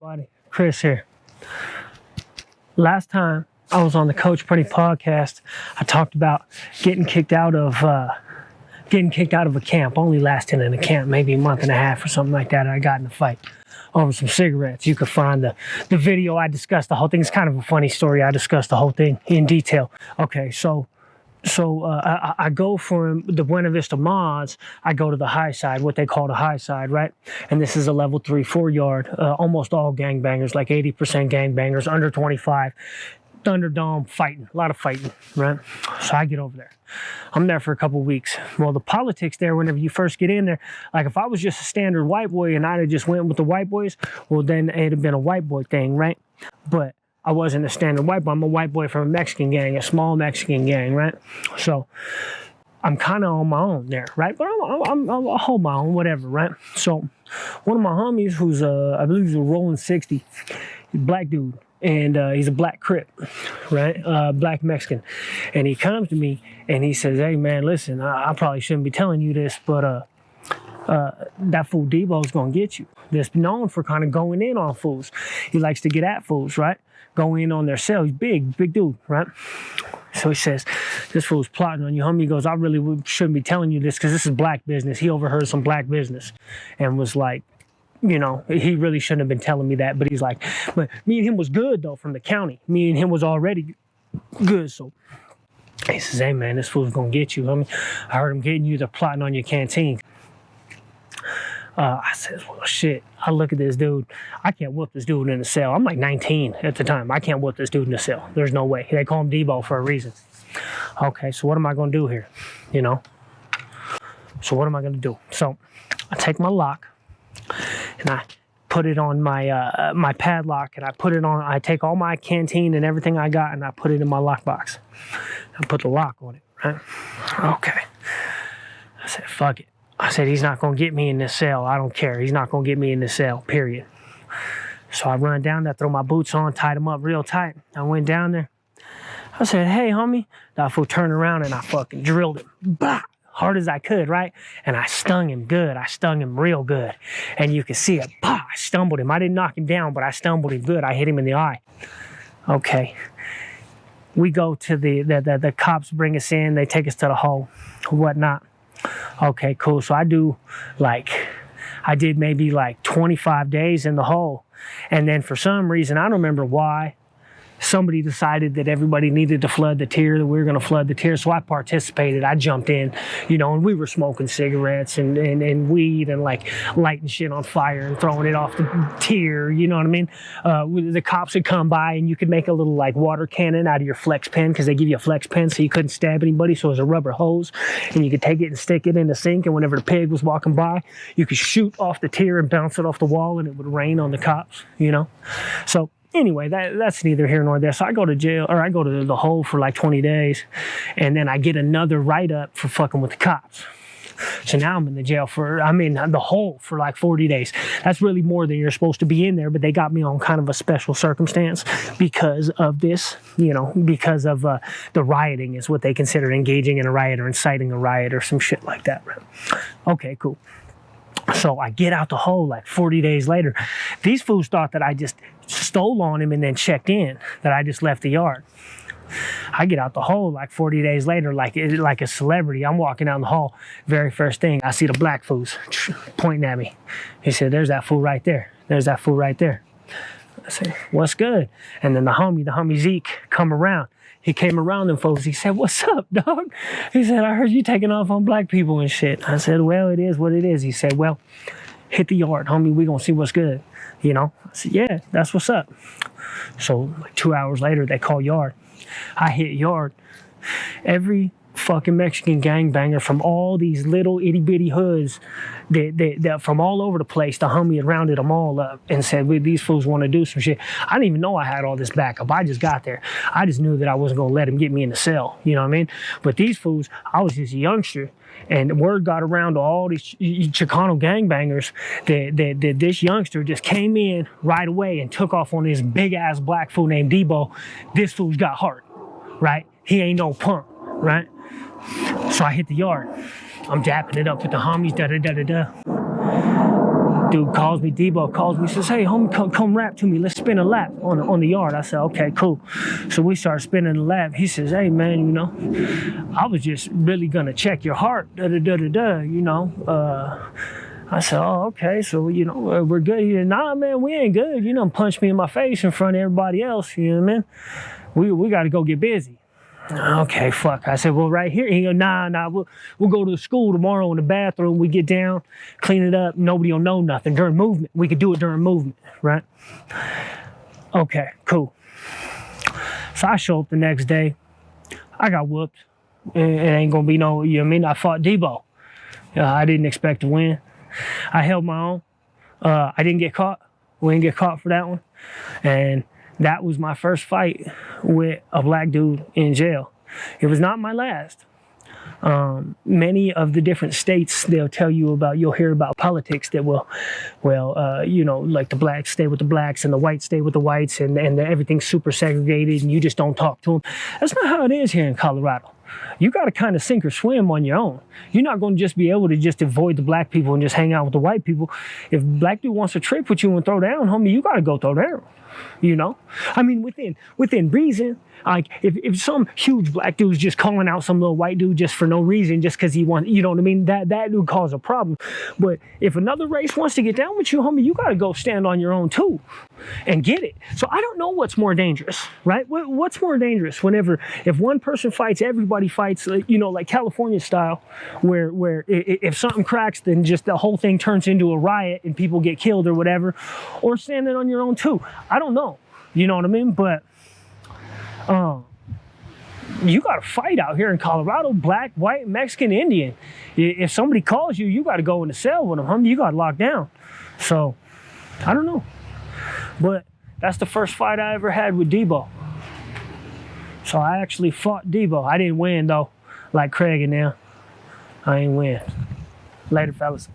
Buddy, Chris here. Last time I was on the Coach Pretty podcast, I talked about getting kicked out of a camp, only lasting in a camp maybe a month and a half or something like that. And I got in a fight over some cigarettes. You could find the video. I discussed the whole thing. It's kind of a funny story. I discussed the whole thing in detail. Okay, so I go from the Buena Vista Mods, I go to the high side, what they call the high side, right? And this is a level 3-4 yard, almost all gangbangers, like 80% gangbangers, under 25, Thunderdome, fighting, a lot of fighting, right? So I get over there. I'm there for a couple weeks. Well, the politics there, whenever you first get in there, like if I was just a standard white boy and I'd have just went with the white boys, well, then it'd have been a white boy thing, right? But I wasn't a standard white boy. I'm a white boy from a Mexican gang, a small Mexican gang, right? So I'm kind of on my own there, right? But I'll hold my own, whatever, right? So one of my homies, who's I believe he's a rolling 60, he's a black dude, and he's a black Crip, right? Black Mexican, and he comes to me and he says, "Hey man, listen, I probably shouldn't be telling you this, but that fool Debo's gonna get you." That's known for kind of going in on fools. He likes to get at fools, right? Go in on their cell. He's big dude, right? So he says, "This fool's plotting on you, homie." He goes, "I really shouldn't be telling you this because this is black business." He overheard some black business and was like, you know, he really shouldn't have been telling me that. But he's like, but me and him was good though from the county. Me and him was already good. So he says, "Hey man, this fool's gonna get you, homie. I heard him getting you. They're plotting on your canteen." I said, "Well, shit." I look at this dude. I can't whoop this dude in the cell. I'm like 19 at the time. I can't whoop this dude in the cell. There's no way. They call him Debo for a reason. Okay, so what am I going to do here? You know? So what am I going to do? So I take my lock and I put it on my my padlock, and I take all my canteen and everything I got and I put it in my lockbox. I put the lock on it, right? Okay. I said, fuck it. I said, he's not going to get me in this cell. I don't care. He's not going to get me in this cell, period. So I run down there, throw my boots on, tied them up real tight. I went down there. I said, "Hey, homie." That fool turned around and I fucking drilled him. Bah! Hard as I could, right? And I stung him good. I stung him real good. And you could see it. Bah! I stumbled him. I didn't knock him down, but I stumbled him good. I hit him in the eye. Okay. We go to the cops bring us in. They take us to the hole, whatnot. Okay, cool. So I did maybe like 25 days in the hole. And then for some reason, I don't remember why, somebody decided that everybody needed to flood the tier, that we were going to flood the tier. So I participated. I jumped in, you know, and we were smoking cigarettes and weed and like lighting shit on fire and throwing it off the tier. You know what I mean? The cops would come by and you could make a little like water cannon out of your flex pen, because they give you a flex pen so you couldn't stab anybody. So it was a rubber hose and you could take it and stick it in the sink. And whenever the pig was walking by, you could shoot off the tier and bounce it off the wall and it would rain on the cops, you know? So anyway, that's neither here nor there. So I go to jail, or I go to the hole for like 20 days, and then I get another write-up for fucking with the cops. So now I'm in the hole for like 40 days. That's really more than you're supposed to be in there, but they got me on kind of a special circumstance because of this, you know, because of the rioting is what they consider engaging in a riot or inciting a riot or some shit like that. Okay, cool. So I get out the hole like 40 days later. These fools thought that I just stole on him and then checked in, that I just left the yard. I get out the hole like 40 days later, like a celebrity. I'm walking down the hall. Very first thing, I see the black fools pointing at me. He said, "There's that fool right there. There's that fool right there." I said, "What's good?" And then the homie Zeke come around. He came around them folks. He said, "What's up, dog?" He said, "I heard you taking off on black people and shit." I said, "Well, it is what it is." He said, "Well, hit the yard, homie. We gonna see what's good." You know? I said, "Yeah, that's what's up." So like 2 hours later, they call yard. I hit yard. Every fucking Mexican gangbanger from all these little itty bitty hoods that from all over the place, the homie had rounded them all up and said, "Well, these fools want to do some shit." I didn't even know I had all this backup. I just got there. I just knew that I wasn't going to let them get me in the cell. You know what I mean? But these fools, I was just a youngster. And word got around to all these Chicano gangbangers that this youngster just came in right away and took off on this big-ass black fool named Debo. This fool's got heart, right? He ain't no punk, right? So I hit the yard. I'm dapping it up with the homies, da-da-da-da-da. Dude calls me, Debo calls me, says, hey, homie, come rap to me. Let's spin a lap on the yard. I said, okay, cool. So we start spinning the lap. He says, hey, man, you know, I was just really going to check your heart, you know. I said, oh, okay, so, you know, we're good. He said, nah, man, we ain't good. You know, punch me in my face in front of everybody else, you know what I mean? We got to go get busy. Okay, fuck. I said, well, right here. He go, nah, we'll go to the school tomorrow in the bathroom. We get down, clean it up. Nobody will know nothing during movement. We could do it during movement, right? Okay, cool. So I show up the next day. I got whooped. It ain't gonna be no, you know what I mean? I fought Debo. I didn't expect to win. I held my own. I didn't get caught. We didn't get caught for that one. And that was my first fight with a black dude in jail. It was not my last. Many of the different states, they'll tell you about, you'll hear about politics that will, you know, like the blacks stay with the blacks and the whites stay with the whites, and everything's super segregated and you just don't talk to them. That's not how it is here in Colorado. You got to kind of sink or swim on your own. You're not going to just be able to just avoid the black people and just hang out with the white people. If black dude wants to trip with you and throw down, homie, you got to go throw down. You know, I mean, within reason. Like if some huge black dude's just calling out some little white dude just for no reason, just because he wants, you know what I mean, that would cause a problem. But if another race wants to get down with you, homie, you got to go stand on your own too and get it. So I don't know what's more dangerous, right? What's more dangerous whenever, if one person fights, everybody fights, you know, like California style, where if something cracks, then just the whole thing turns into a riot and people get killed or whatever, or standing on your own too. I don't know, you know what I mean? But you got to fight out here in Colorado, black, white, Mexican, Indian. If somebody calls you, you got to go in the cell with them, homie. You got to lock down. So, I don't know. But that's the first fight I ever had with Debo. So I actually fought Debo. I didn't win, though, like Craig and them. I ain't win. Later, fellas.